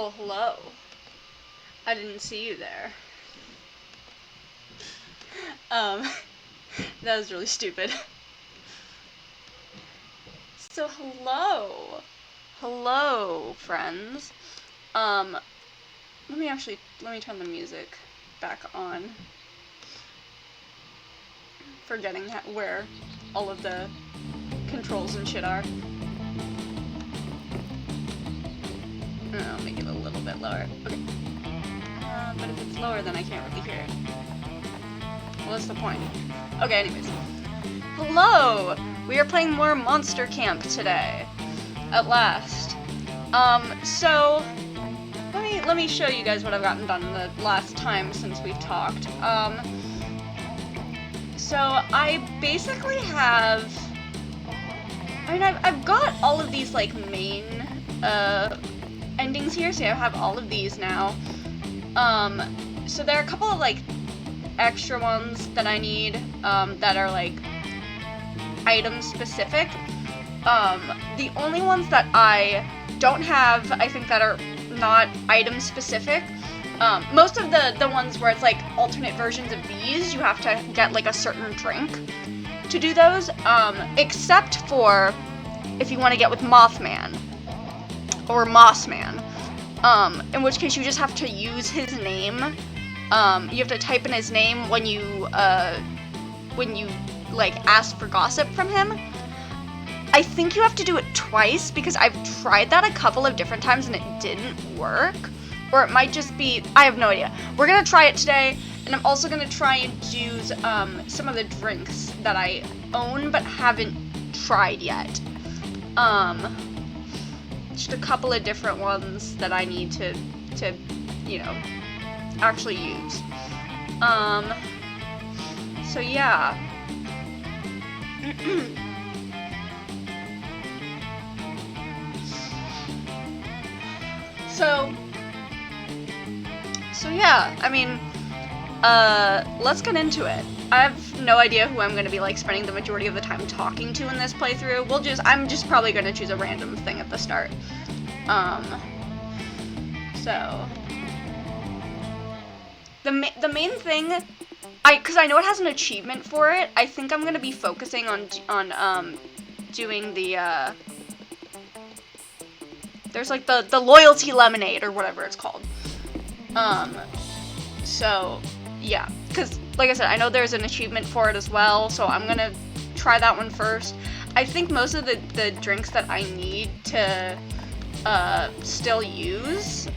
Oh, hello. I didn't see you there. That was really stupid. So, hello. Hello, friends. Let me turn the music back on. Forgetting where all of the controls and shit are. I'll make it a little bit lower. Okay. But if it's lower, then I can't really hear it. Well, what's the point? Okay, anyways. Hello! We are playing more Monster Camp today. At last. So... Let me show you guys what I've gotten done the last time since we've talked. So I basically have... I've got all of these, like, main, endings here, so I have all of these now. So there are a couple of, like, extra ones that I need, that are, like, item-specific. The only ones that I don't have, I think, that are not item-specific, most of the ones where it's, like, alternate versions of these, you have to get, like, a certain drink to do those, except for if you want to get with Mothman, or Mossman, in which case you just have to use his name. You have to type in his name when you, like, ask for gossip from him. I think you have to do it twice, because I've tried that a couple of different times and it didn't work. Or it might just be, I have no idea. We're gonna try it today, and I'm also gonna try and use, some of the drinks that I own but haven't tried yet. Just a couple of different ones that I need to, you know, actually use. So yeah. So yeah, I mean, let's get into it. I have no idea who I'm gonna be, like, spending the majority of the time talking to in this playthrough. I'm just probably gonna choose a random thing at the start. So... The main thing, cause I know it has an achievement for it, I think I'm gonna be focusing on doing the, there's, like, the loyalty lemonade, or whatever it's called. So, yeah, because, like I said, I know there's an achievement for it as well, so I'm gonna try that one first. I think most of the drinks that I need to, still use,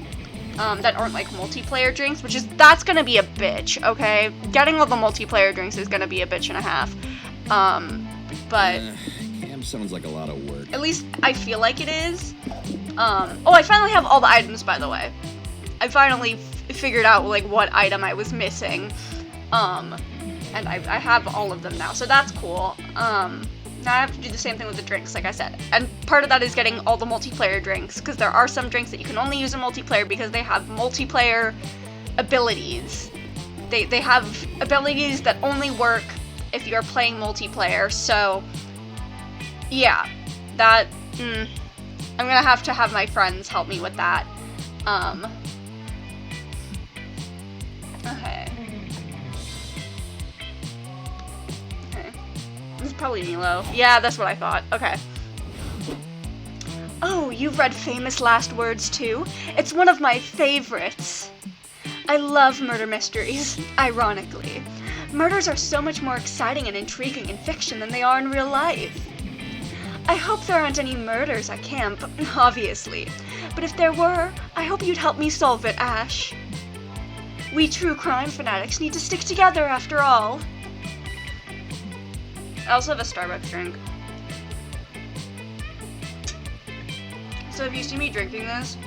that aren't, like, multiplayer drinks, that's gonna be a bitch, okay? Getting all the multiplayer drinks is gonna be a bitch and a half, but... Camp sounds like a lot of work. At least I feel like it is. Oh, I finally have all the items, by the way. I finally figured out, like, what item I was missing, and I have all of them now, so that's cool. Now I have to do the same thing with the drinks, like I said, and part of that is getting all the multiplayer drinks, because there are some drinks that you can only use in multiplayer because they have multiplayer abilities. They have abilities that only work if you're playing multiplayer, so, yeah, that, I'm gonna have to have my friends help me with that. Okay. This is probably Milo. Yeah, that's what I thought. Okay. Oh, you've read Famous Last Words too? It's one of my favorites. I love murder mysteries, ironically. Murders are so much more exciting and intriguing in fiction than they are in real life. I hope there aren't any murders at camp, obviously. But if there were, I hope you'd help me solve it, Ash. We true crime fanatics need to stick together after all. I also have a Starbucks drink. So if you see me drinking this,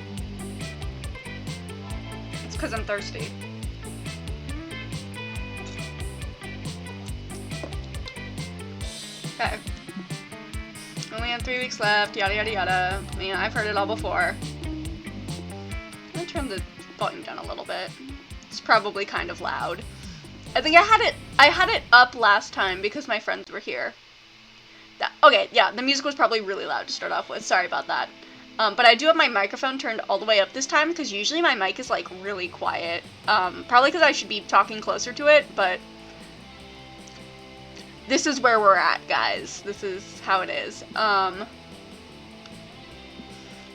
it's because I'm thirsty. Okay. Only have 3 weeks left, yada yada yada. I mean, I've heard it all before. I'm gonna turn the volume down a little bit. It's probably kind of loud. I think I had it up last time because my friends were here. Okay, yeah, the music was probably really loud to start off with. Sorry about that. But I do have my microphone turned all the way up this time, because usually my mic is, like, really quiet. Probably because I should be talking closer to it, but this is where we're at, guys. This is how it is.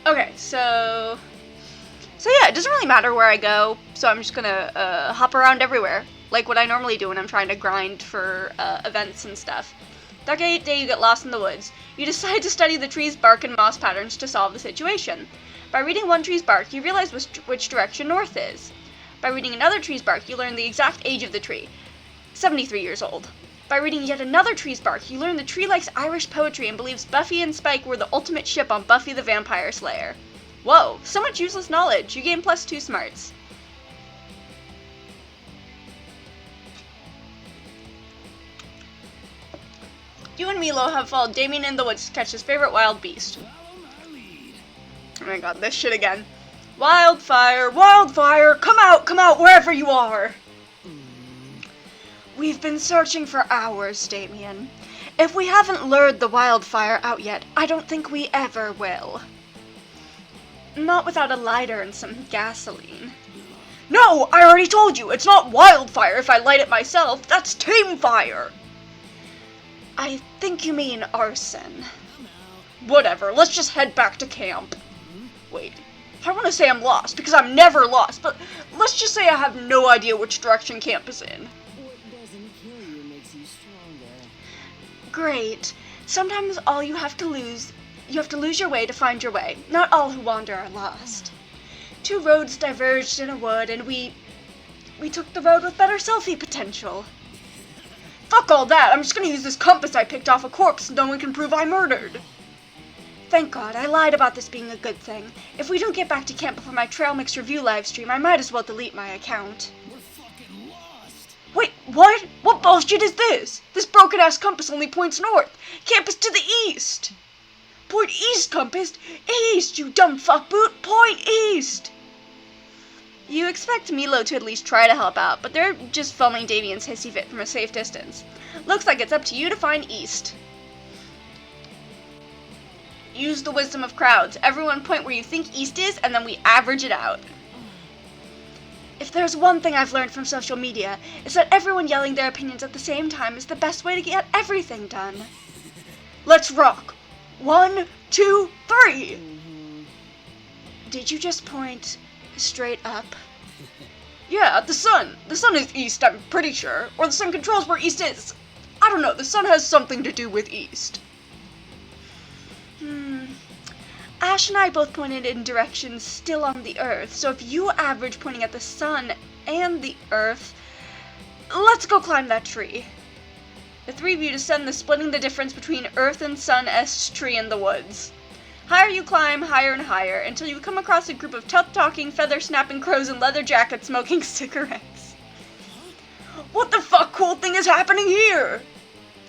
Okay, so yeah, it doesn't really matter where I go, so I'm just gonna hop around everywhere, like what I normally do when I'm trying to grind for events and stuff. That day you get lost in the woods. You decide to study the tree's bark and moss patterns to solve the situation. By reading one tree's bark, you realize which direction north is. By reading another tree's bark, you learn the exact age of the tree, 73 years old. By reading yet another tree's bark, you learn the tree likes Irish poetry and believes Buffy and Spike were the ultimate ship on Buffy the Vampire Slayer. Whoa, so much useless knowledge. You gain +2 smarts. You and Milo have followed Damien in the woods to catch his favorite wild beast. Oh my god, this shit again. Wildfire, wildfire, come out, wherever you are! We've been searching for hours, Damien. If we haven't lured the wildfire out yet, I don't think we ever will. Not without a lighter and some gasoline. No, I already told you, it's not wildfire if I light it myself, that's tame fire! I think you mean arson. Whatever, let's just head back to camp. Wait, I want to say I'm lost, because I'm never lost, but let's just say I have no idea which direction camp is in. Great. Sometimes all you have to lose your way to find your way. Not all who wander are lost. 2 roads diverged in a wood, and we took the road with better selfie potential. Fuck all that, I'm just gonna use this compass I picked off a corpse so no one can prove I murdered. Thank God, I lied about this being a good thing. If we don't get back to camp before my Trail Mix review livestream, I might as well delete my account. Wait, what? What bullshit is this? This broken-ass compass only points north. Camp is to the east. Point east, compass. East, you dumb fuckboot. Point east. You expect Milo to at least try to help out, but they're just filming Damien's hissy fit from a safe distance. Looks like it's up to you to find east. Use the wisdom of crowds. Everyone point where you think east is, and then we average it out. If there's one thing I've learned from social media, it's that everyone yelling their opinions at the same time is the best way to get everything done. Let's rock. 1, 2, 3. Did you just point straight up? Yeah, at the sun. The sun is east, I'm pretty sure. Or the sun controls where east is. I don't know, the sun has something to do with east. Ash and I both pointed in directions still on the Earth, so if you average pointing at the sun and the Earth, let's go climb that tree. The 3 of you descend, splitting the difference between Earth and Sun-esque tree in the woods. Higher you climb, higher and higher, until you come across a group of tough-talking, feather-snapping crows in leather jackets smoking cigarettes. What the fuck cool thing is happening here?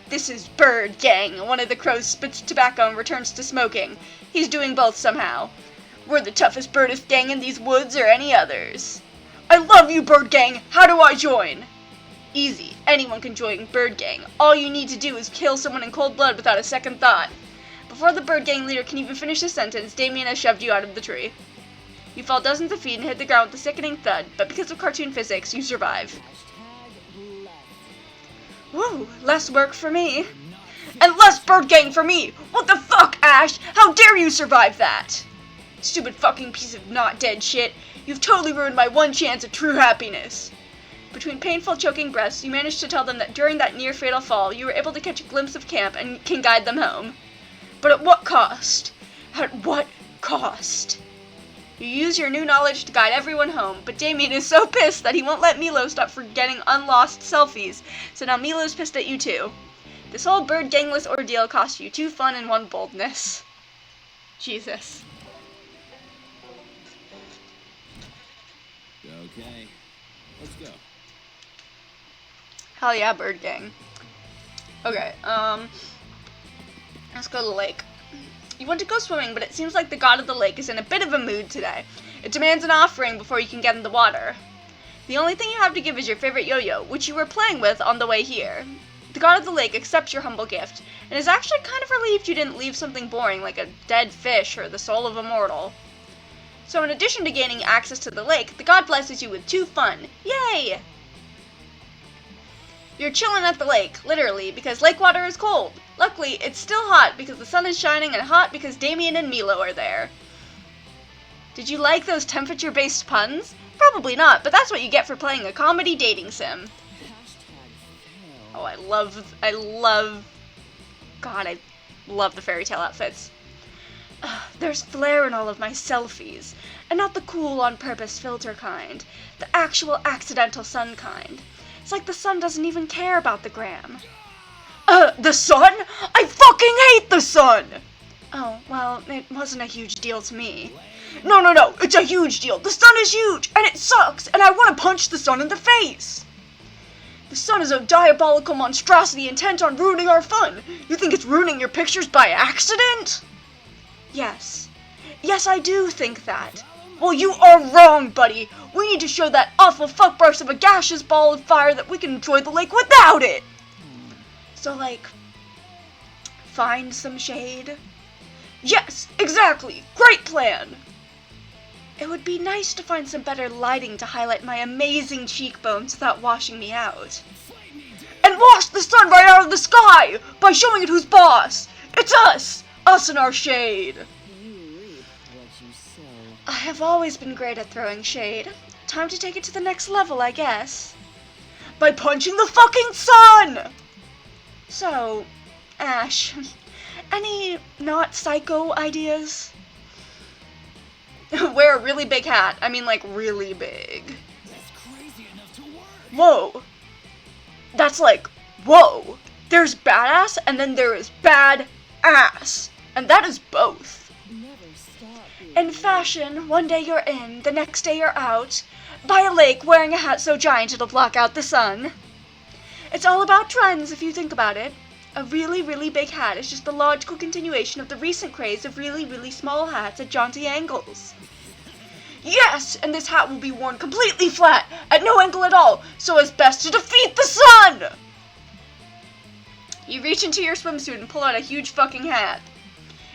This is Bird Gang. One of the crows spits tobacco and returns to smoking. He's doing both somehow. We're the toughest birdist gang in these woods or any others. I love you, Bird Gang. How do I join? Easy. Anyone can join Bird Gang. All you need to do is kill someone in cold blood without a second thought. Before the Bird Gang leader can even finish his sentence, Damien has shoved you out of the tree. You fall dozens of feet and hit the ground with a sickening thud, but because of cartoon physics, you survive. Woo, less work for me. And less Bird Gang for me! What the fuck, Ash? How dare you survive that? Stupid fucking piece of not dead shit. You've totally ruined my one chance at true happiness. Between painful, choking breaths, you managed to tell them that during that near-fatal fall, you were able to catch a glimpse of camp and can guide them home. But at what cost? At what cost? You use your new knowledge to guide everyone home, but Damien is so pissed that he won't let Milo stop forgetting unlost selfies, so now Milo's pissed at you too. This whole Bird Gangless ordeal cost you 2 fun and 1 boldness. Jesus. Okay, let's go. Hell yeah, Bird Gang. Okay, let's go to the lake. You want to go swimming, but it seems like the god of the lake is in a bit of a mood today. It demands an offering before you can get in the water. The only thing you have to give is your favorite yo-yo, which you were playing with on the way here. The god of the lake accepts your humble gift, and is actually kind of relieved you didn't leave something boring like a dead fish or the soul of a mortal. So in addition to gaining access to the lake, the god blesses you with 2 fun. Yay! You're chilling at the lake, literally, because lake water is cold. Luckily, it's still hot because the sun is shining and hot because Damien and Milo are there. Did you like those temperature-based puns? Probably not, but that's what you get for playing a comedy dating sim. Oh, I love, God, I love the fairy tale outfits. There's flair in all of my selfies, and not the cool on-purpose filter kind, the actual accidental sun kind. It's like the sun doesn't even care about the gram. The sun? I fucking hate the sun! Oh, well, it wasn't a huge deal to me. No, it's a huge deal. The sun is huge, and it sucks, and I want to punch the sun in the face. The sun is a diabolical monstrosity intent on ruining our fun. You think it's ruining your pictures by accident? Yes. Yes, I do think that. Well, you are wrong, buddy. We need to show that awful fuckbrush of a gaseous ball of fire that we can enjoy the lake without it. So, like, find some shade? Yes, exactly. Great plan. It would be nice to find some better lighting to highlight my amazing cheekbones without washing me out. And wash the sun right out of the sky by showing it who's boss. It's us. Us in our shade. I have always been great at throwing shade. Time to take it to the next level, I guess. By punching the fucking sun! So, Ash, any not psycho ideas? Wear a really big hat. I mean, like, really big. That's crazy enough to work. Whoa. That's like, whoa. There's badass, and then there is bad ass. And that is both. In fashion, one day you're in, the next day you're out, by a lake wearing a hat so giant it'll block out the sun. It's all about trends if you think about it. A really, really big hat is just the logical continuation of the recent craze of really, really small hats at jaunty angles. Yes, and this hat will be worn completely flat, at no angle at all, so as best to defeat the sun! You reach into your swimsuit and pull out a huge fucking hat.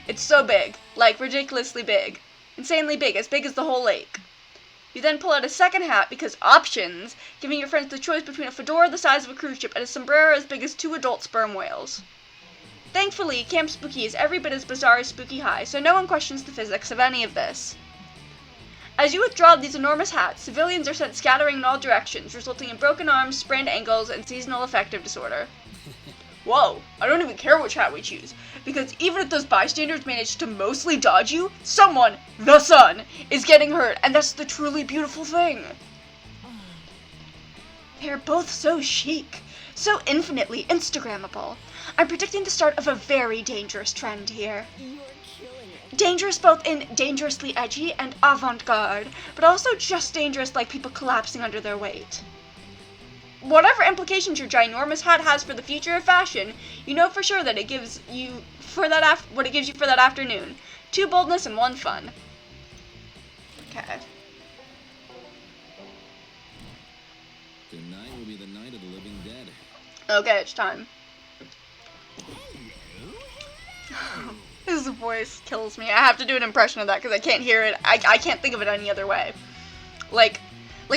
It's so big, like ridiculously big. Insanely big, as big as the whole lake. You then pull out a second hat because options, giving your friends the choice between a fedora the size of a cruise ship and a sombrero as big as 2 adult sperm whales. Thankfully, Camp Spooky is every bit as bizarre as Spooky High, so no one questions the physics of any of this. As you withdraw these enormous hats, civilians are sent scattering in all directions, resulting in broken arms, sprained ankles, and seasonal affective disorder. Whoa, I don't even care which hat we choose, because even if those bystanders manage to mostly dodge you, someone, the sun, is getting hurt, and that's the truly beautiful thing. They're both so chic, so infinitely Instagrammable. I'm predicting the start of a very dangerous trend here. Dangerous both in dangerously edgy and avant-garde, but also just dangerous like people collapsing under their weight. Whatever implications your ginormous hat has for the future of fashion, you know for sure that it gives you what it gives you for that afternoon. 2 boldness and 1 fun. Okay. Tonight will be the night of the living dead. Okay, it's time. His voice kills me. I have to do an impression of that because I can't hear it. I can't think of it any other way. Like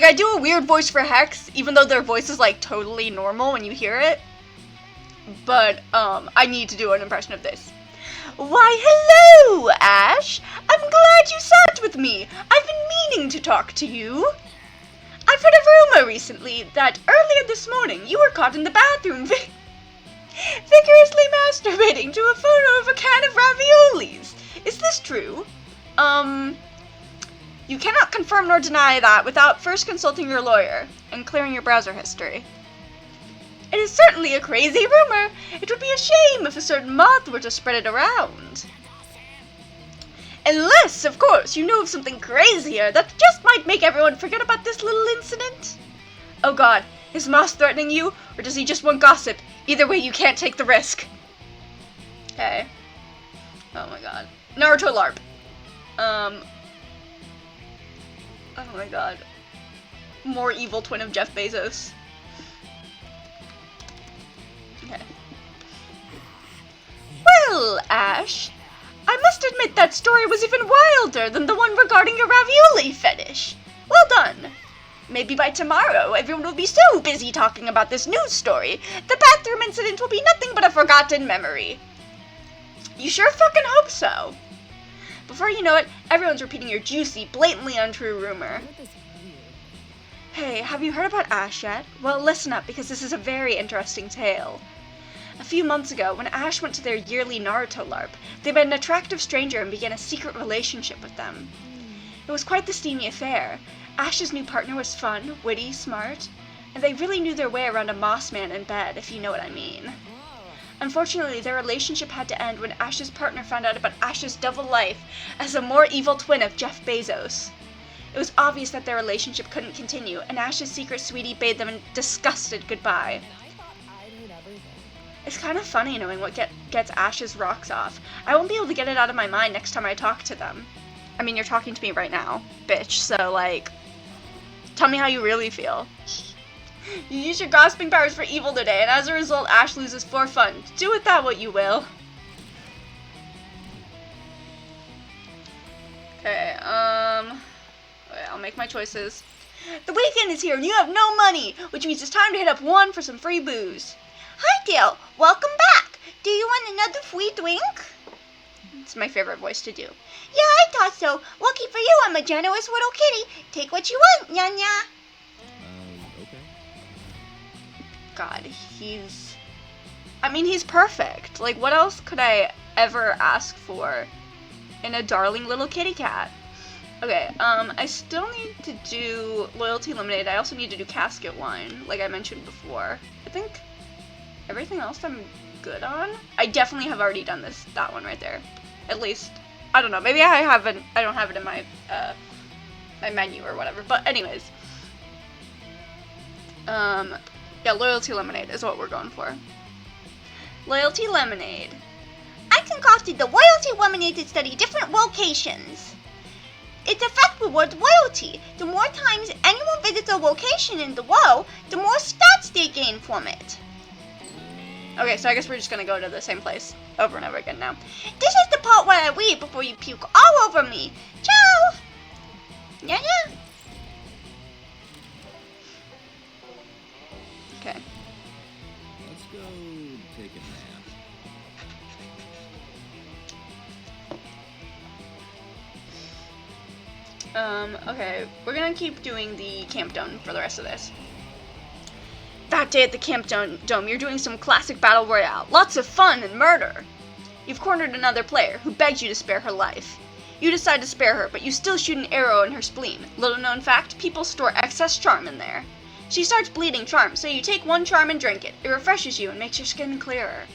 I do a weird voice for Hex, even though their voice is like totally normal when you hear it. But I need to do an impression of this. Why, hello, Ash. I'm glad you sat with me. I've been meaning to talk to you. I've heard a rumor recently that earlier this morning you were caught in the bathroom vigorously masturbating to a photo of a can of raviolis. Is this true? You cannot confirm nor deny that without first consulting your lawyer and clearing your browser history. It is certainly a crazy rumor. It would be a shame if a certain moth were to spread it around. Unless, of course, you know of something crazier that just might make everyone forget about this little incident. Oh god, is Moss threatening you, or does he just want gossip? Either way, you can't take the risk. Okay. Oh my god. Naruto LARP. Oh my god. More evil twin of Jeff Bezos. Okay. Well, Ash, I must admit that story was even wilder than the one regarding your ravioli fetish. Well done. Maybe by tomorrow, everyone will be so busy talking about this news story, the bathroom incident will be nothing but a forgotten memory. You sure fucking hope so. Before you know it, everyone's repeating your juicy, blatantly untrue rumor. Hey, have you heard about Ash yet? Well, listen up, because this is a very interesting tale. A few months ago, when Ash went to their yearly Naruto LARP, they met an attractive stranger and began a secret relationship with them. It was quite the steamy affair. Ash's new partner was fun, witty, smart, and they really knew their way around a moss man in bed, if you know what I mean. Unfortunately, their relationship had to end when Ash's partner found out about Ash's double life as a more evil twin of Jeff Bezos. It was obvious that their relationship couldn't continue, and Ash's secret sweetie bade them a disgusted goodbye. It's kind of funny knowing what gets Ash's rocks off. I won't be able to get it out of my mind next time I talk to them. I mean, you're talking to me right now, bitch, so, like, tell me how you really feel. You use your gossiping powers for evil today, and as a result, Ash loses for fun. Do with that what you will. Okay, I'll make my choices. The weekend is here, and you have no money, which means it's time to hit up One for some free booze. Hi, Dale. Welcome back. Do you want another free drink? It's my favorite voice to do. Yeah, I thought so. Lucky for you, I'm a generous little kitty. Take what you want, nya-nya. Okay. God, he's perfect. Like, what else could I ever ask for in a darling little kitty cat? Okay, I still need to do Loyalty Lemonade. I also need to do Casket Wine, like I mentioned before. I think everything else I'm good on. I definitely have already done that one right there. At least, I don't know, maybe I don't have it in my, my menu or whatever, but anyways. Yeah, Loyalty Lemonade is what we're going for. Loyalty Lemonade. I concocted the Loyalty Lemonade to study different locations. Its effect rewards loyalty. The more times anyone visits a location in the WoW, the more stats they gain from it. Okay, so I guess we're just gonna go to the same place over and over again now. This is the part where I leave before you puke all over me. Ciao! Yeah. Okay. Let's go take a nap. Okay, we're gonna keep doing the Camp Dome for the rest of this. That day at the Camp Dome, you're doing some classic battle royale. Lots of fun and murder. You've cornered another player who begs you to spare her life. You decide to spare her, but you still shoot an arrow in her spleen. Little known fact, people store excess charm in there. She starts bleeding charm, so you take one charm and drink it. It refreshes you and makes your skin clearer.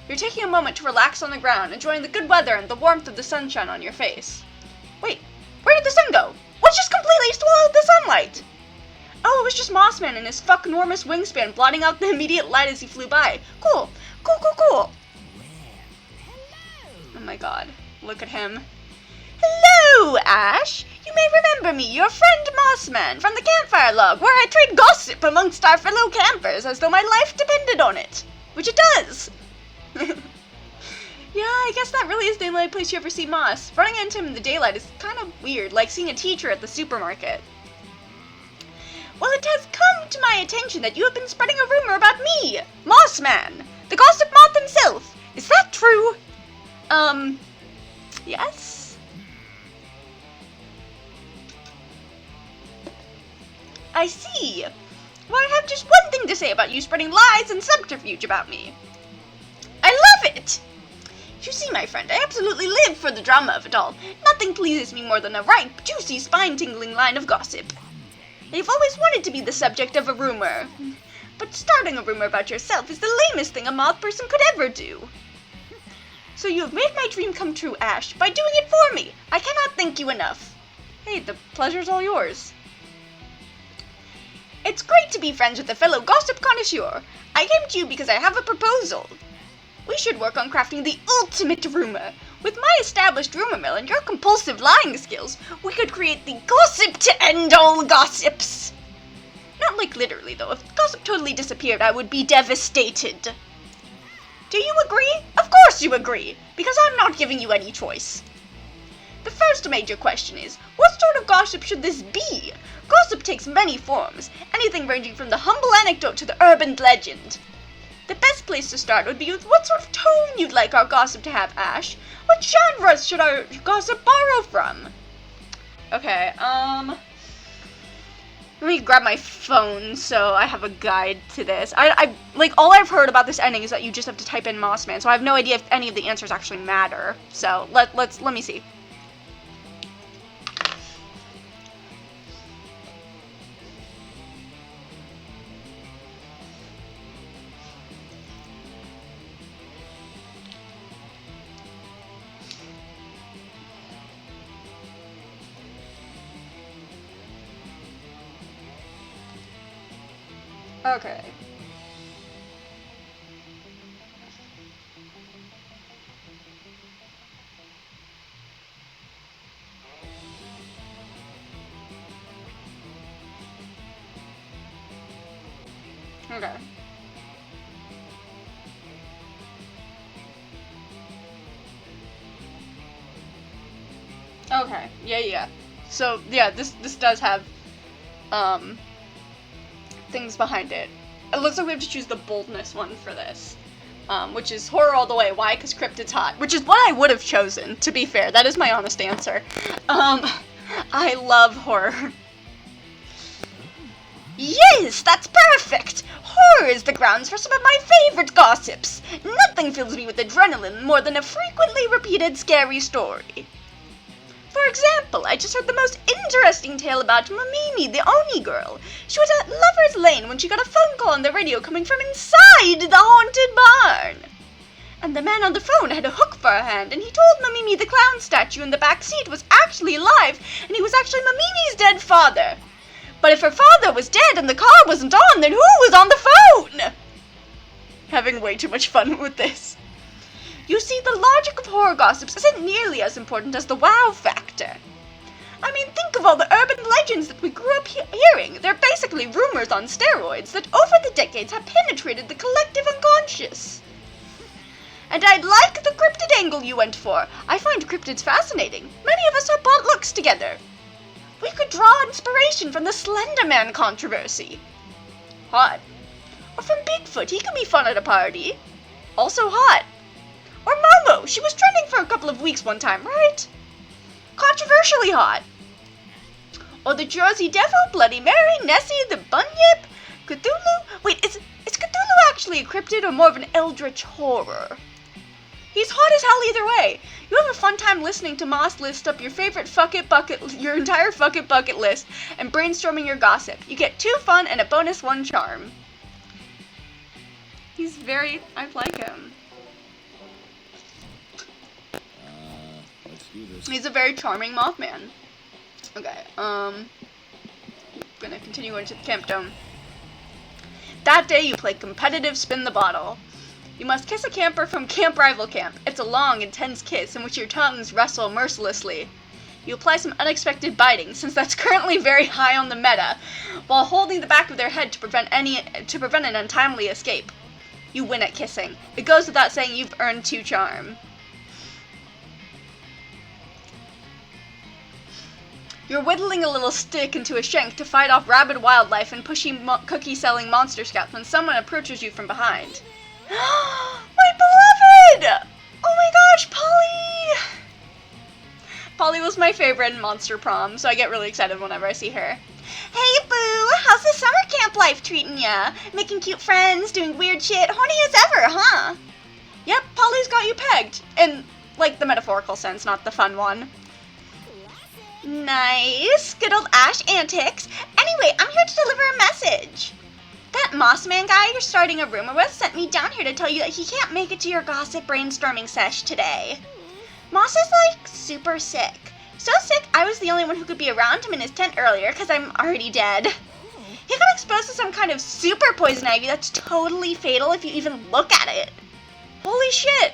You're taking a moment to relax on the ground, enjoying the good weather and the warmth of the sunshine on your face. Wait, where did the sun go? What just completely swallowed the sunlight? Oh, it was just Mossman and his fuck-enormous wingspan blotting out the immediate light as he flew by. Cool. Oh my god, look at him. Hello, Ash. You may remember me, your friend Mossman, from the campfire log, where I trade gossip amongst our fellow campers as though my life depended on it. Which it does. Yeah, I guess that really is the only place you ever see Moss. Running into him in the daylight is kind of weird, like seeing a teacher at the supermarket. Well, it has come to my attention that you have been spreading a rumor about me, Mossman, the gossip moth himself. Is that true? Yes? I see. Well, I have just one thing to say about you spreading lies and subterfuge about me. I love it! You see, my friend, I absolutely live for the drama of it all. Nothing pleases me more than a ripe, juicy, spine-tingling line of gossip. You've always wanted to be the subject of a rumor. But starting a rumor about yourself is the lamest thing a moth person could ever do. So you have made my dream come true, Ash, by doing it for me. I cannot thank you enough. Hey, the pleasure's all yours. It's great to be friends with a fellow gossip connoisseur. I came to you because I have a proposal. We should work on crafting the ultimate rumor. With my established rumor mill and your compulsive lying skills, we could create the gossip to end all gossips. Not like literally, though. If gossip totally disappeared, I would be devastated. Do you agree? Of course you agree, because I'm not giving you any choice. The first major question is, what sort of gossip should this be? Gossip takes many forms, anything ranging from the humble anecdote to the urban legend. The best place to start would be with what sort of tone you'd like our gossip to have, Ash. What genres should our gossip borrow from? Okay, let me grab my phone so I have a guide to this. Like, all I've heard about this ending is that you just have to type in Mossman, so I have no idea if any of the answers actually matter. So, let me see. Okay. Okay. Okay. Yeah. So, yeah, this does have, things behind it. It looks like we have to choose the boldness one for this, which is horror all the way. Why? Because cryptid's hot, which is what I would have chosen, to be fair. That is my honest answer. I love horror. Yes, that's perfect! Horror is the grounds for some of my favorite gossips. Nothing fills me with adrenaline more than a frequently repeated scary story. For example, I just heard the most interesting tale about Mamimi, the Oni girl. She was at Lover's Lane when she got a phone call on the radio coming from inside the haunted barn. And the man on the phone had a hook for a hand, and he told Mamimi the clown statue in the back seat was actually alive, and he was actually Mamimi's dead father. But if her father was dead and the car wasn't on, then who was on the phone? Having way too much fun with this. You see, the logic of horror gossips isn't nearly as important as the wow factor. I mean, think of all the urban legends that we grew up hearing. They're basically rumors on steroids that over the decades have penetrated the collective unconscious. And I like the cryptid angle you went for. I find cryptids fascinating. Many of us have potlucks together. We could draw inspiration from the Slender Man controversy. Hot. Or from Bigfoot, he can be fun at a party. Also hot. Or Momo, she was trending for a couple of weeks one time, right? Controversially hot. Or the Jersey Devil, Bloody Mary, Nessie, the Bunyip, Cthulhu. Wait, is Cthulhu actually a cryptid or more of an eldritch horror? He's hot as hell either way. You have a fun time listening to Moss list up your favorite your entire fuck it bucket list and brainstorming your gossip. You get 2 fun and a bonus 1 charm. He's I like him. Let's do this. He's a very charming Mothman. Okay, gonna continue into the camp dome. That day you play competitive spin the bottle. You must kiss a camper from Camp Rival Camp. It's a long, intense kiss in which your tongues wrestle mercilessly. You apply some unexpected biting, since that's currently very high on the meta, while holding the back of their head to prevent an untimely escape. You win at kissing. It goes without saying you've earned 2 charm. You're whittling a little stick into a shank to fight off rabid wildlife and pushy cookie-selling monster scouts when someone approaches you from behind. My beloved! Oh my gosh, Polly! Polly was my favorite in Monster Prom, so I get really excited whenever I see her. Hey, boo! How's the summer camp life treating ya? Making cute friends, doing weird shit, horny as ever, huh? Yep, Polly's got you pegged. In, like, the metaphorical sense, not the fun one. Nice. Good old Ash antics. Anyway, I'm here to deliver a message. That Mossman guy you're starting a rumor with sent me down here to tell you that he can't make it to your gossip brainstorming sesh today. Moss is, like, super sick. So sick, I was the only one who could be around him in his tent earlier because I'm already dead. He got exposed to some kind of super poison ivy that's totally fatal if you even look at it. Holy shit.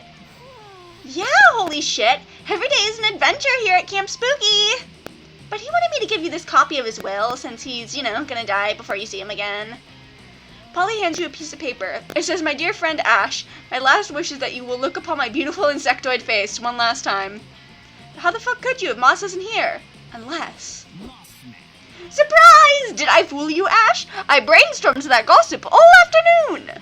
Yeah, holy shit. Every day is an adventure here at Camp Spooky. But he wanted me to give you this copy of his will since he's, you know, gonna die before you see him again. Polly hands you a piece of paper. It says, "My dear friend Ash, my last wish is that you will look upon my beautiful insectoid face one last time." How the fuck could you if Moss isn't here? Unless... Surprise! Did I fool you, Ash? I brainstormed that gossip all afternoon.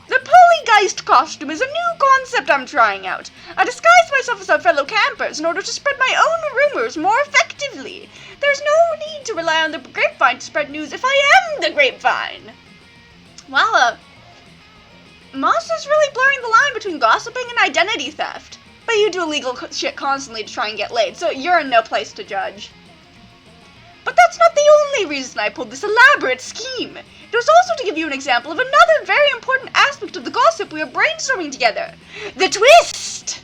The Polygeist costume is a new concept I'm trying out. I disguised myself as our fellow campers in order to spread my own rumors more effectively. There's no need to rely on the grapevine to spread news if I am the grapevine. Well, Moss is really blurring the line between gossiping and identity theft. But you do illegal shit constantly to try and get laid, so you're in no place to judge. But that's not the only reason I pulled this elaborate scheme. It was also to give you an example of another very important aspect of the gossip we are brainstorming together. The twist!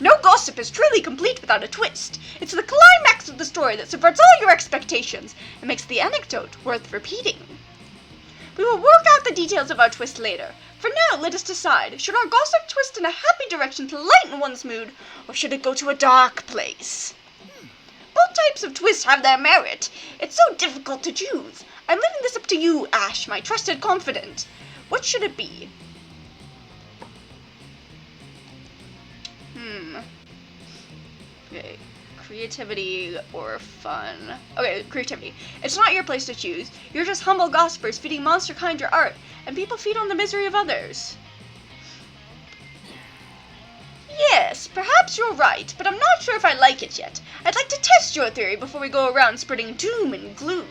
No gossip is truly complete without a twist. It's the climax of the story that subverts all your expectations and makes the anecdote worth repeating. We will work out the details of our twist later. For now, let us decide, should our gossip twist in a happy direction to lighten one's mood, or should it go to a dark place? Both types of twists have their merit. It's so difficult to choose. I'm leaving this up to you, Ash, my trusted confidant. What should it be? Okay, creativity or fun? Okay, creativity. It's not your place to choose. You're just humble gossipers feeding monster kind your art, and people feed on the misery of others. Yes, perhaps you're right, but I'm not sure if I like it yet. I'd like to test your theory before we go around spreading doom and gloom.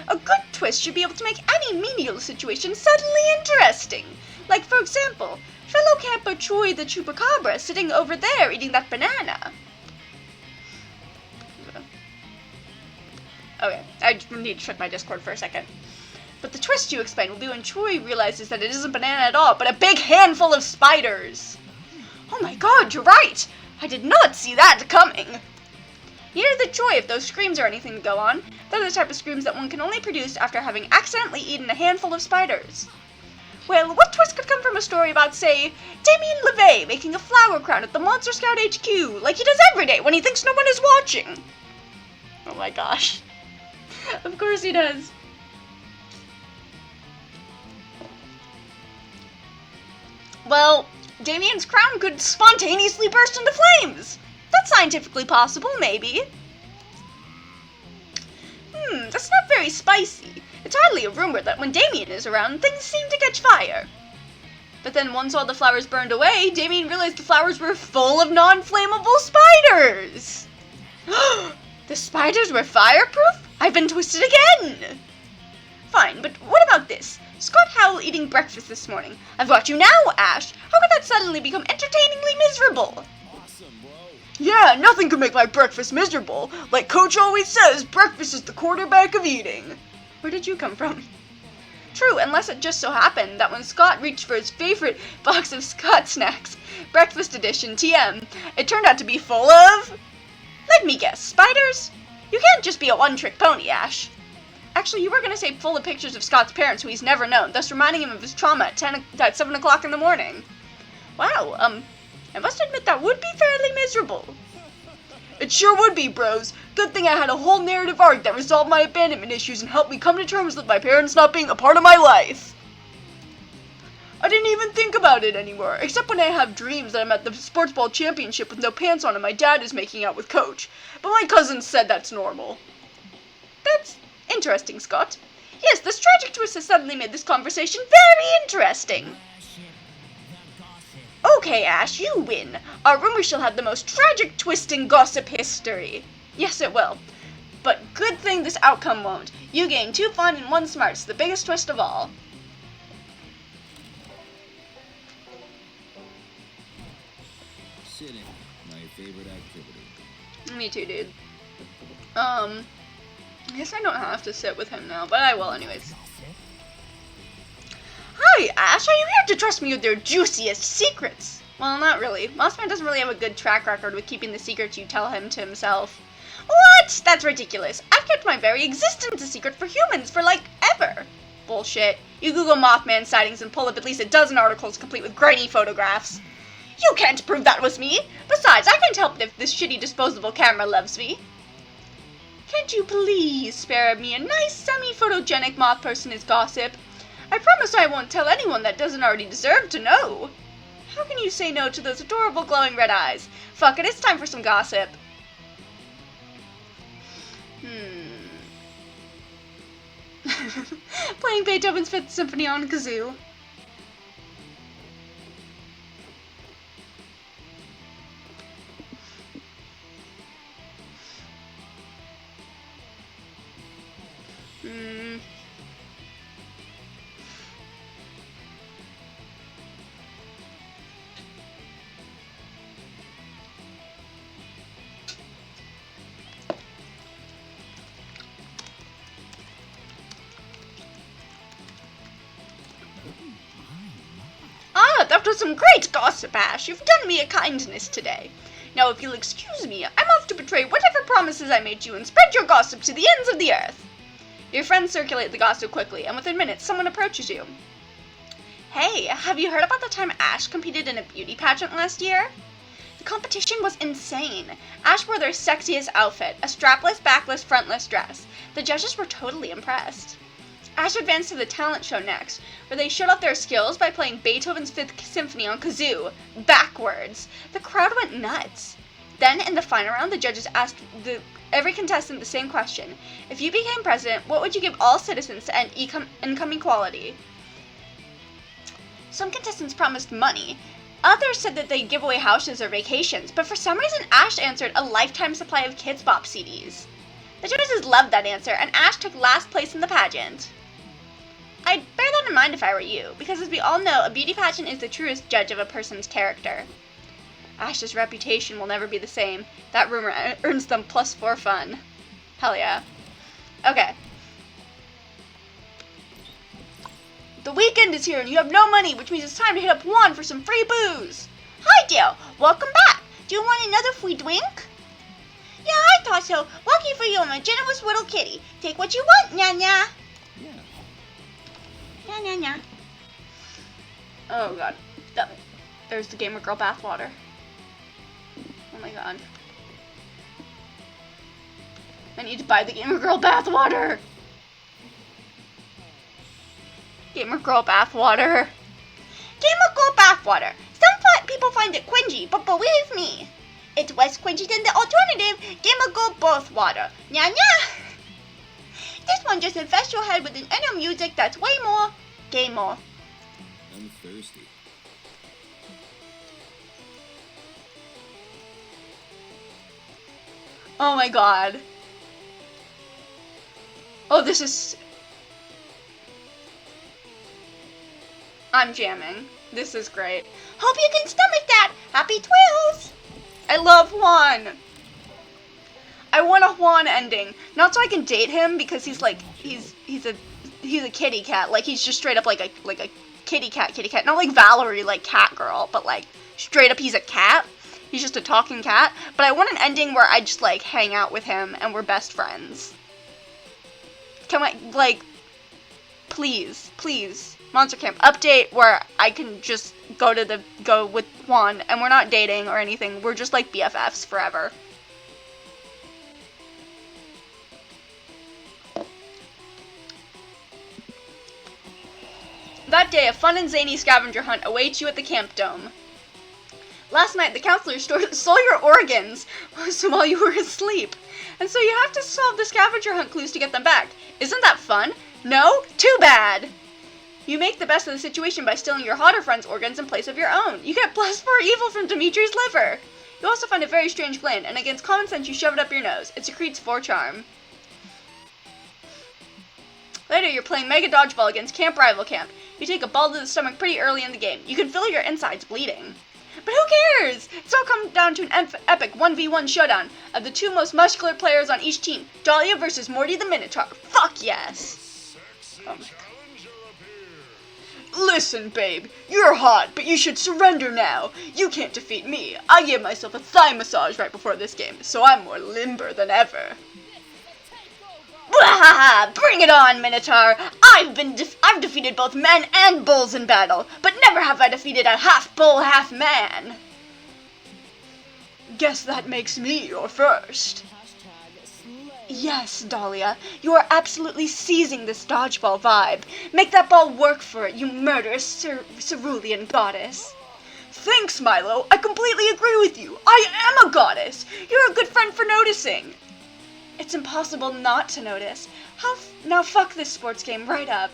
A good twist should be able to make any menial situation suddenly interesting. Like, for example, fellow camper Troy the Chupacabra sitting over there eating that banana. Okay, I need to check my Discord for a second. But the twist you explain will be when Troy realizes that it isn't banana at all, but a big handful of spiders. Oh my god, you're right! I did not see that coming! Neither did Troy if those screams are anything to go on. They're the type of screams that one can only produce after having accidentally eaten a handful of spiders. Well, what twist could come from a story about, say, Damien LeVay making a flower crown at the Monster Scout HQ, like he does every day when he thinks no one is watching? Oh my gosh. Of course he does. Well, Damien's crown could spontaneously burst into flames. That's scientifically possible, maybe. That's not very spicy. It's hardly a rumor that when Damien is around, things seem to catch fire. But then once all the flowers burned away, Damien realized the flowers were full of non-flammable spiders. The spiders were fireproof? I've been twisted again. Fine, but what about this? Scott Howell eating breakfast this morning. I've got you now, Ash. How could that suddenly become entertainingly miserable? Awesome, bro. Yeah, nothing could make my breakfast miserable. Like Coach always says, breakfast is the quarterback of eating. Where did you come from? True, unless it just so happened that when Scott reached for his favorite box of Scott snacks, breakfast edition TM, it turned out to be full of... Let me guess, spiders? You can't just be a one-trick pony, Ash. Actually, you were going to say full of pictures of Scott's parents who he's never known, thus reminding him of his trauma at 7 o'clock in the morning. Wow, I must admit that would be fairly miserable. It sure would be, bros. Good thing I had a whole narrative arc that resolved my abandonment issues and helped me come to terms with my parents not being a part of my life. I didn't even think about it anymore, except when I have dreams that I'm at the sports ball championship with no pants on and my dad is making out with Coach. But my cousin said that's normal. That's interesting, Scott. Yes, this tragic twist has suddenly made this conversation very interesting. Okay, Ash, you win. Our rumor shall have the most tragic twist in gossip history. Yes, it will. But good thing this outcome won't. You gain 2 fun and 1 smarts, the biggest twist of all. Sitting, my favorite activity. Me too, dude. I guess I don't have to sit with him now, but I will anyways. Hi, Ash, are you here to trust me with your juiciest secrets? Well, not really. Mossman doesn't really have a good track record with keeping the secrets you tell him to himself. What? That's ridiculous. I've kept my very existence a secret for humans for, like, ever. Bullshit. You Google Mothman sightings and pull up at least a dozen articles complete with grainy photographs. You can't prove that was me. Besides, I can't help it if this shitty disposable camera loves me. Can't you please spare me a nice semi-photogenic moth person as gossip? I promise I won't tell anyone that doesn't already deserve to know. How can you say no to those adorable glowing red eyes? Fuck it, it's time for some gossip. Playing Beethoven's Fifth Symphony on kazoo. That was some great gossip, Ash. You've done me a kindness today. Now, if you'll excuse me, I'm off to betray whatever promises I made you and spread your gossip to the ends of the earth. Your friends circulate the gossip quickly, and within minutes, someone approaches you. Hey, have you heard about the time Ash competed in a beauty pageant last year? The competition was insane. Ash wore their sexiest outfit, a strapless, backless, frontless dress. The judges were totally impressed. Ash advanced to the talent show next, where they showed off their skills by playing Beethoven's Fifth Symphony on kazoo, backwards. The crowd went nuts. Then, in the final round, the judges asked every contestant the same question. If you became president, what would you give all citizens to end income equality? Some contestants promised money. Others said that they'd give away houses or vacations, but for some reason Ash answered a lifetime supply of Kids Bop CDs. The judges loved that answer, and Ash took last place in the pageant. I'd bear that in mind if I were you, because as we all know, a beauty pageant is the truest judge of a person's character. Ash's reputation will never be the same. That rumor earns them +4 fun. Hell yeah. Okay. The weekend is here and you have no money, which means it's time to hit up Juan for some free booze. Hi, Dale. Welcome back. Do you want another free drink? Yeah, I thought so. Lucky for you, I'm a generous little kitty. Take what you want, nya-nya. Nya. Oh god. There's the gamer girl bathwater. Oh my god. I need to buy the gamer girl bathwater. Gamer girl bathwater. Gamer girl bathwater. Some people find it cringy, but believe me, it's less cringy than the alternative gamer girl bathwater. Nya. This one just infests your head with an inner music that's way more gamer. I'm thirsty. Oh my god. Oh, this is... I'm jamming. This is great. Hope you can stomach that! Happy twills! I love Juan! I want a Juan ending. Not so I can date him, because he's like, he's a kitty cat. Like, he's just straight up like a kitty cat. Not like Valerie, like cat girl, but like, straight up he's a cat. He's just a talking cat. But I want an ending where I just like hang out with him and we're best friends. Can I, like, please, Monster Camp, update where I can just go with Juan and we're not dating or anything. We're just like BFFs forever. That day, a fun and zany scavenger hunt awaits you at the camp dome. Last night, the counselor stole your organs while you were asleep, and so you have to solve the scavenger hunt clues to get them back. Isn't that fun? No? Too bad! You make the best of the situation by stealing your hotter friend's organs in place of your own. You get +4 evil from Dimitri's liver. You also find a very strange gland, and against common sense, you shove it up your nose. It secretes 4 charm. Later, you're playing Mega Dodgeball against Camp Rival Camp. You take a ball to the stomach pretty early in the game. You can feel your insides bleeding. But who cares? It's all come down to an epic 1v1 showdown of the 2 most muscular players on each team. Dahlia versus Morty the Minotaur. Fuck yes! Oh my god. Listen, babe. You're hot, but you should surrender now. You can't defeat me. I gave myself a thigh massage right before this game, so I'm more limber than ever. Bring it on, Minotaur! I've defeated both men and bulls in battle, but never have I defeated a half bull, half man. Guess that makes me your first. Yes, Dahlia, you are absolutely seizing this dodgeball vibe. Make that ball work for it, you murderous cerulean goddess. Thanks, Milo. I completely agree with you. I am a goddess. You're a good friend for noticing. It's impossible not to notice. Now fuck this sports game right up.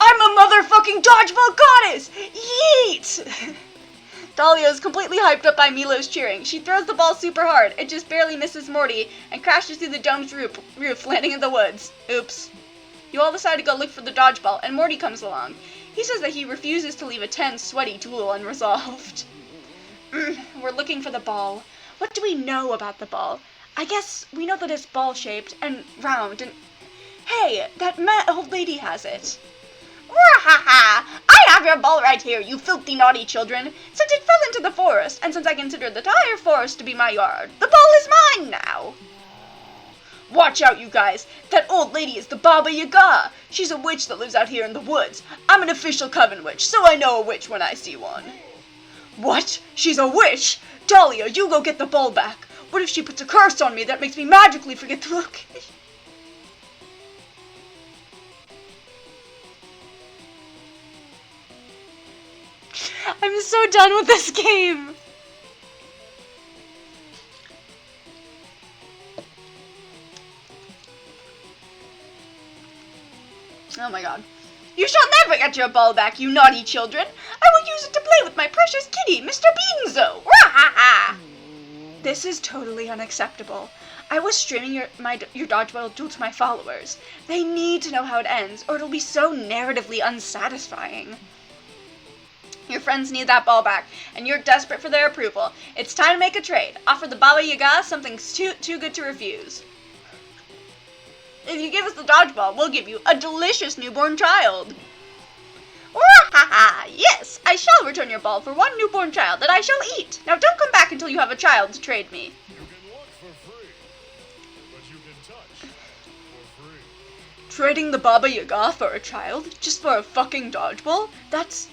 I'm a motherfucking dodgeball goddess! Yeet! Dahlia is completely hyped up by Milo's cheering. She throws the ball super hard. It just barely misses Morty and crashes through the dome's roof, landing in the woods. Oops. You all decide to go look for the dodgeball, and Morty comes along. He says that he refuses to leave a tense, sweaty duel unresolved. We're looking for the ball. What do we know about the ball? I guess we know that it's ball-shaped and round and... Hey, that old lady has it. Wahaha! I have your ball right here, you filthy naughty children. Since it fell into the forest, and since I consider the entire forest to be my yard, the ball is mine now. Watch out, you guys. That old lady is the Baba Yaga. She's a witch that lives out here in the woods. I'm an official coven witch, so I know a witch when I see one. What? She's a witch? Dahlia, you go get the ball back. What if she puts a curse on me that makes me magically forget to look? I'm so done with this game. Oh my god. You shall never get your ball back, you naughty children. I will use it to play with my precious kitty, Mr. Beanzo. Rah-ha-ha! This is totally unacceptable. I was streaming your dodgeball duel to my followers. They need to know how it ends, or it'll be so narratively unsatisfying. Your friends need that ball back, and you're desperate for their approval. It's time to make a trade. Offer the Baba Yaga something too good to refuse. If you give us the dodgeball, we'll give you a delicious newborn child. Wahaha! Yes, I shall return your ball for one newborn child that I shall eat. Now don't come back until you have a child to trade me. You can look for free, but you can touch for free. Trading the Baba Yaga for a child? Just for a fucking dodgeball? That's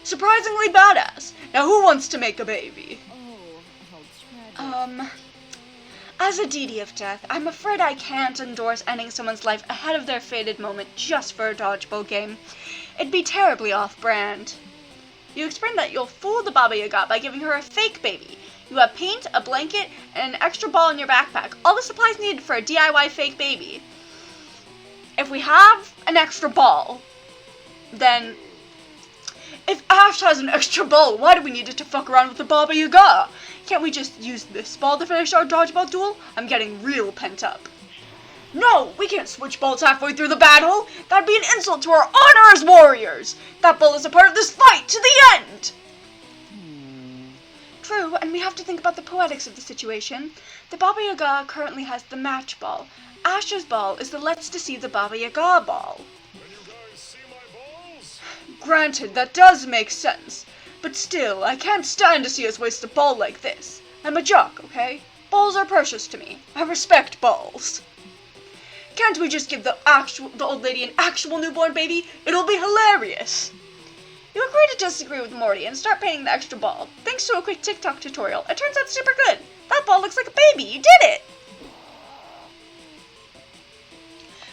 surprisingly badass. Now who wants to make a baby? Oh, how tragic. As a deity of death, I'm afraid I can't endorse ending someone's life ahead of their fated moment just for a dodgeball game. It'd be terribly off-brand. You explain that you'll fool the Baba Yaga by giving her a fake baby. You have paint, a blanket, and an extra ball in your backpack. All the supplies needed for a DIY fake baby. If we have an extra ball, then... If Ash has an extra ball, why do we need it to fuck around with the Baba Yaga? Can't we just use this ball to finish our dodgeball duel? I'm getting real pent up. No, we can't switch balls halfway through the battle. That'd be an insult to our honor as warriors. That ball is a part of this fight to the end. True, and we have to think about the poetics of the situation. The Baba Yaga currently has the match ball. Ash's ball is the Let's Deceive the Baba Yaga ball. Can you guys see my balls? Granted, that does make sense. But still, I can't stand to see us waste a ball like this. I'm a jock, okay? Balls are precious to me. I respect balls. Can't we just give the old lady an actual newborn baby? It'll be hilarious. You agree to disagree with Morty and start painting the extra ball. Thanks to a quick TikTok tutorial, it turns out super good. That ball looks like a baby. You did it.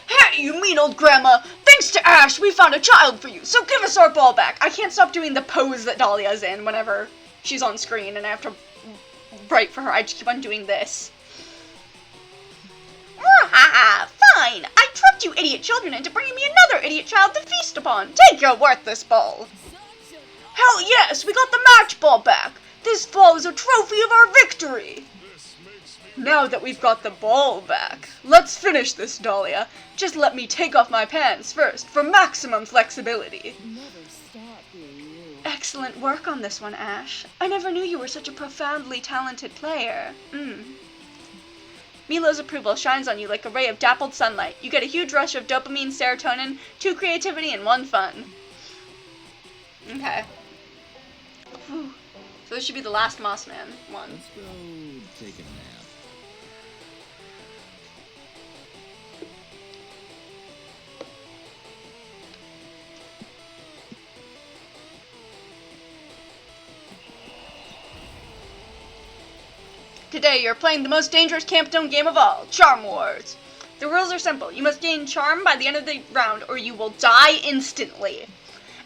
Hey, you mean old grandma! Thanks to Ash, we found a child for you, so give us our ball back! I can't stop doing the pose that Dahlia's in whenever she's on screen and I have to write for her. I just keep on doing this. Fine! I tricked you idiot children into bringing me another idiot child to feast upon! Take your worthless ball! Hell yes! We got the match ball back! This ball is a trophy of our victory! This makes me... Now that we've got the ball back, let's finish this, Dahlia. Just let me take off my pants first for maximum flexibility. Never stop being you. Excellent work on this one, Ash. I never knew you were such a profoundly talented player. Milo's approval shines on you like a ray of dappled sunlight. You get a huge rush of dopamine, serotonin, 2 creativity, and 1 fun. Okay. Whew. So this should be the last Mossman one. Let's go take a nap. Today you're playing the most dangerous Campstone game of all, Charm Wars. The rules are simple. You must gain charm by the end of the round or you will die instantly.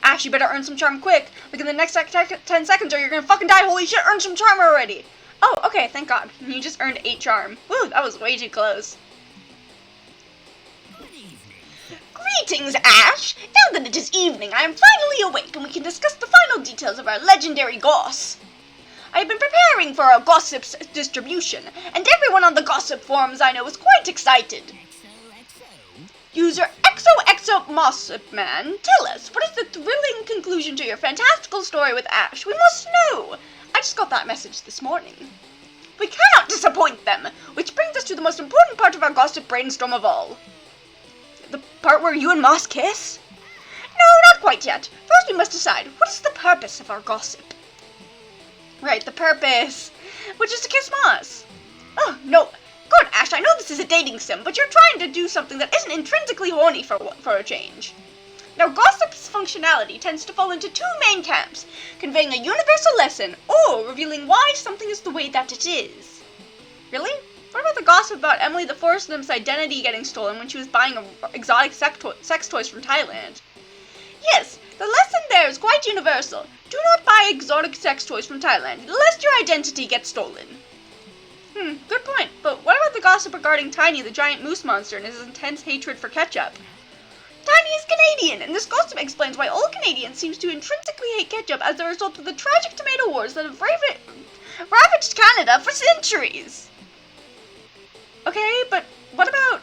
Ash, you better earn some charm quick. Like in the next 10 seconds or you're gonna fucking die. Holy shit, earn some charm already. Oh, okay, thank God. You just earned 8 charm. Woo, that was way too close. Greetings, Ash! Now that it is evening, I am finally awake and we can discuss the final details of our legendary goss. I have been preparing for our gossip's distribution, and everyone on the gossip forums I know is quite excited. User XOXOMossipMan, tell us, what is the thrilling conclusion to your fantastical story with Ash? We must know! I just got that message this morning. We cannot disappoint them, which brings us to the most important part of our gossip brainstorm of all. The part where you and Moss kiss? No, not quite yet. First we must decide, what is the purpose of our gossip? Right, the purpose, which is to kiss Moss. Oh, no. God, Ash, I know this is a dating sim, but you're trying to do something that isn't intrinsically horny for a change. Now, gossip's functionality tends to fall into 2 main camps, conveying a universal lesson, or revealing why something is the way that it is. Really? What about the gossip about Emily the Forest Nymph's identity getting stolen when she was buying exotic sex toys from Thailand? Yes, the lesson there is quite universal. Do not buy exotic sex toys from Thailand, lest your identity gets stolen. Good point. But what about the gossip regarding Tiny, the giant moose monster, and his intense hatred for ketchup? Tiny is Canadian, and this gossip explains why all Canadians seem to intrinsically hate ketchup as a result of the tragic tomato wars that have ravaged Canada for centuries. Okay, but what about...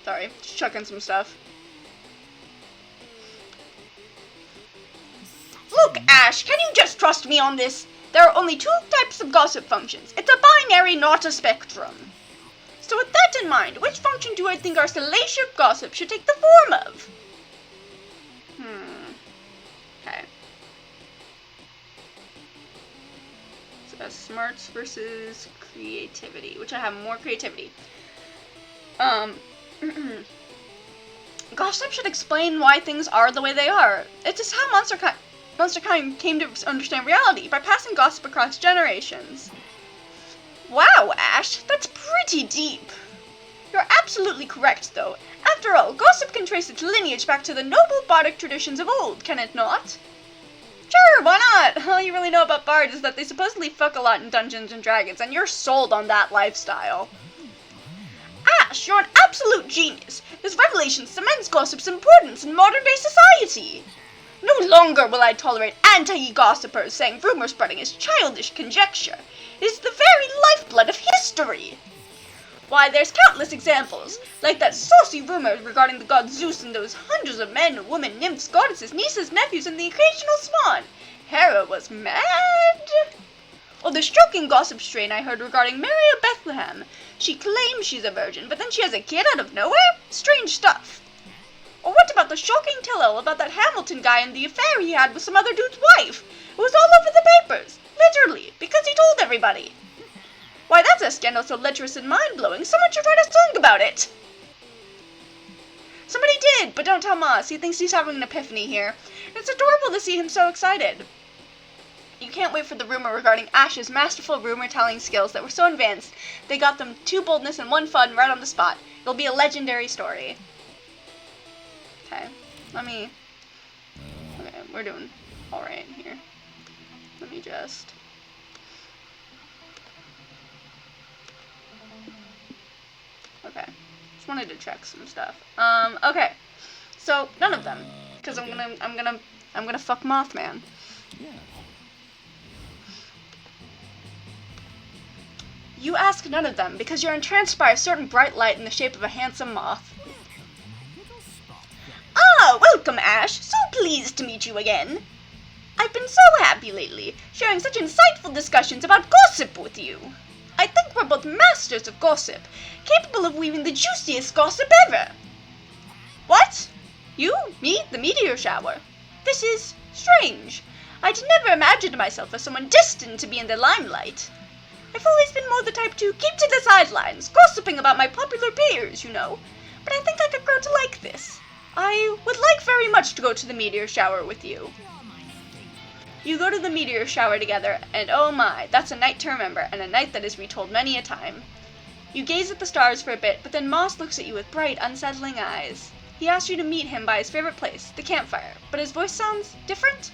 Sorry, just chucking some stuff. Look, Ash, can you just trust me on this? There are only 2 types of gossip functions. It's a binary, not a spectrum. So with that in mind, which function do I think our salacious gossip should take the form of? Okay. So smarts versus creativity, which I have more creativity. Gossip should explain why things are the way they are. It is how Monsterkind came to understand reality, by passing gossip across generations. Wow, Ash, that's pretty deep. You're absolutely correct, though. After all, gossip can trace its lineage back to the noble bardic traditions of old, can it not? Sure, why not? All you really know about bards is that they supposedly fuck a lot in Dungeons and Dragons, and you're sold on that lifestyle. Ash, you're an absolute genius. This revelation cements gossip's importance in modern-day society. No longer will I tolerate anti-gossipers saying rumor spreading is childish conjecture. It is the very lifeblood of history. Why, there's countless examples, like that saucy rumor regarding the god Zeus and those hundreds of men, women, nymphs, goddesses, nieces, nephews, and the occasional swan. Hera was mad. Or the shocking gossip strain I heard regarding Mary of Bethlehem. She claims she's a virgin, but then she has a kid out of nowhere? Strange stuff. Or what about the shocking tell-all about that Hamilton guy and the affair he had with some other dude's wife? It was all over the papers, literally, because he told everybody. Why, that's a scandal so lecherous and mind-blowing, someone should write a song about it. Somebody did, but don't tell Moss, he thinks he's having an epiphany here. It's adorable to see him so excited. You can't wait for the rumor regarding Ash's masterful rumor-telling skills that were so advanced, they got them 2 boldness and 1 fun right on the spot. It'll be a legendary story. Okay, okay, we're doing alright here. Let me just... Okay, just wanted to check some stuff. Okay, so none of them, because I'm gonna fuck Mothman. Yeah. You ask none of them, because you're entranced by a certain bright light in the shape of a handsome moth. Ah, welcome, Ash. So pleased to meet you again. I've been so happy lately, sharing such insightful discussions about gossip with you. I think we're both masters of gossip, capable of weaving the juiciest gossip ever. What? You? Me? The meteor shower? This is strange. I'd never imagined myself as someone destined to be in the limelight. I've always been more the type to keep to the sidelines, gossiping about my popular peers, you know. But I think I could grow to like this. I would like very much to go to the meteor shower with you. You go to the meteor shower together, and oh my, that's a night to remember, and a night that is retold many a time. You gaze at the stars for a bit, but then Moss looks at you with bright, unsettling eyes. He asks you to meet him by his favorite place, the campfire, but his voice sounds different?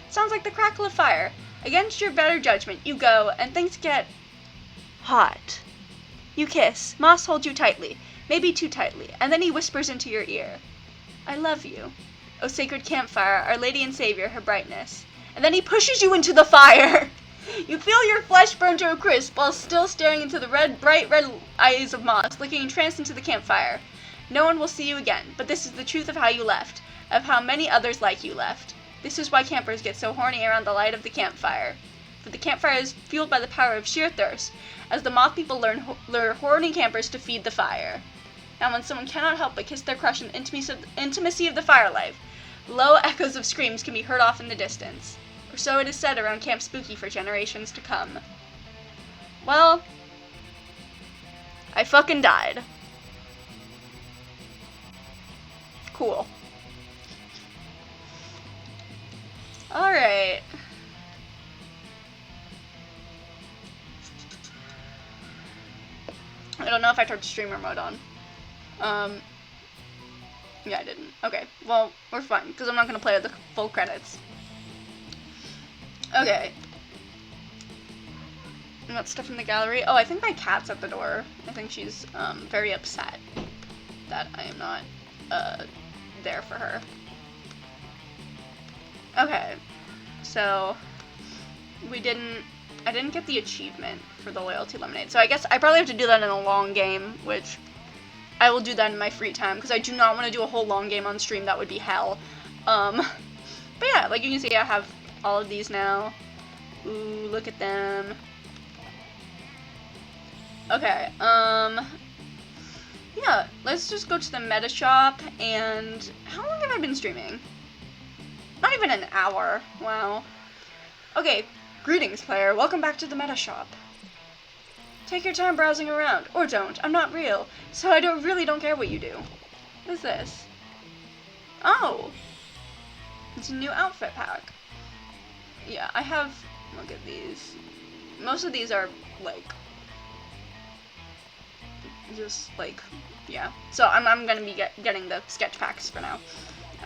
Sounds like the crackle of fire. Against your better judgment, you go, and things get hot. You kiss. Moss holds you tightly, maybe too tightly, and then he whispers into your ear, I love you. O sacred campfire, our Lady and Savior, her brightness. And then he pushes you into the fire. You feel your flesh burn to a crisp while still staring into the bright red eyes of Moss, looking entranced into the campfire. No one will see you again, but this is the truth of how you left, of how many others like you left. This is why campers get so horny around the light of the campfire. For the campfire is fueled by the power of sheer thirst, as the moth people lure horny campers to feed the fire. Now when someone cannot help but kiss their crush in the intimacy of the firelight, low echoes of screams can be heard off in the distance. Or so it is said around Camp Spooky for generations to come. Well, I fucking died. Cool. Alright. I don't know if I turned streamer mode on. Yeah, I didn't. Okay, well, we're fine, because I'm not going to play the full credits. Okay. I got stuff in the gallery. Oh, I think my cat's at the door. I think she's, very upset that I am not, there for her. Okay. So, I didn't get the achievement for the loyalty lemonade. So I guess I probably have to do that in a long game, which I will do that in my free time, because I do not want to do a whole long game on stream. That would be hell. But yeah, like you can see, I have all of these now. Ooh, look at them. Okay, yeah, let's just go to the meta shop, and how long have I been streaming? Not even an hour. Wow. Okay, greetings, player. Welcome back to the meta shop. Take your time browsing around, or don't. I'm not real, so I really don't care what you do. What is this? Oh! It's a new outfit pack. Yeah, I have... Look at these. Most of these are, like... just, like... Yeah. So I'm gonna be getting the sketch packs for now.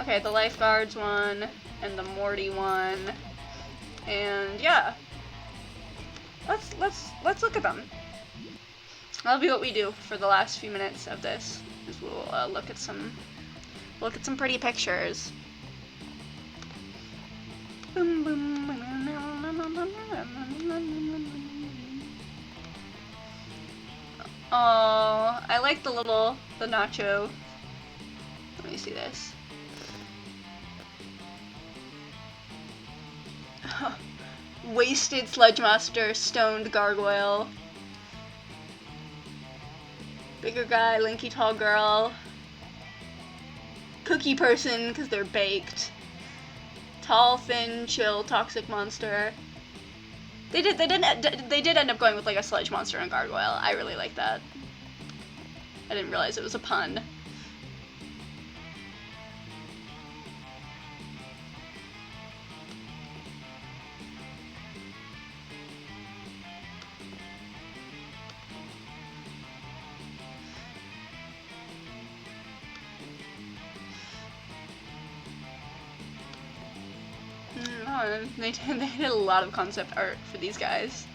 Okay, the lifeguards one, and the Morty one. And, yeah. Let's look at them. That'll be what we do for the last few minutes of this. Is we'll look at some pretty pictures. Boom boom. Oh, I like the nacho. Let me see this. Wasted Sludge Monster, Stoned Gargoyle. Bigger guy, lanky tall girl. Cookie person, because they're baked. Tall, thin, chill, toxic monster. They did end up going with like a sludge monster and a gargoyle. I really like that. I didn't realize it was a pun. They did a lot of concept art for these guys.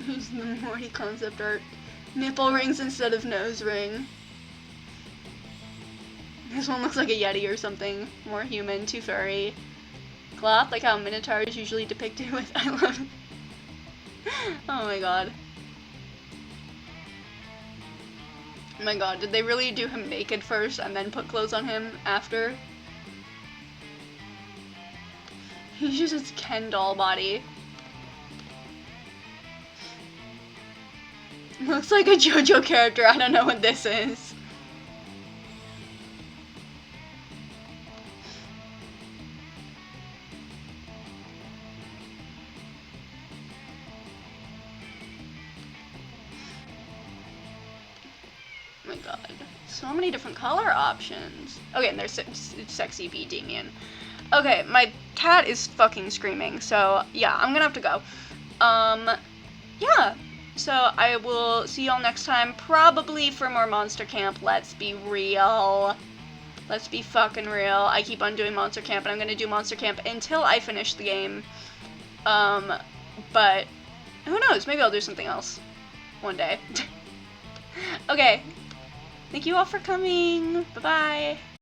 Here's the Morty concept art. Nipple rings instead of nose ring. This one looks like a Yeti or something. More human, too furry. Cloth, like how Minotaur is usually depicted with. I love it. Oh my god. Oh my god, did they really do him naked first and then put clothes on him after? He's just his Ken doll body. Looks like a JoJo character, I don't know what this is. god. So many different color options. Okay, and there's sexy bee Damien. Okay, my cat is fucking screaming, so yeah, I'm gonna have to go. Yeah. So I will see y'all next time, probably for more Monster Camp. Let's be real. Let's be fucking real. I keep on doing Monster Camp, and I'm gonna do Monster Camp until I finish the game. But who knows? Maybe I'll do something else one day. Okay. Thank you all for coming. Bye-bye.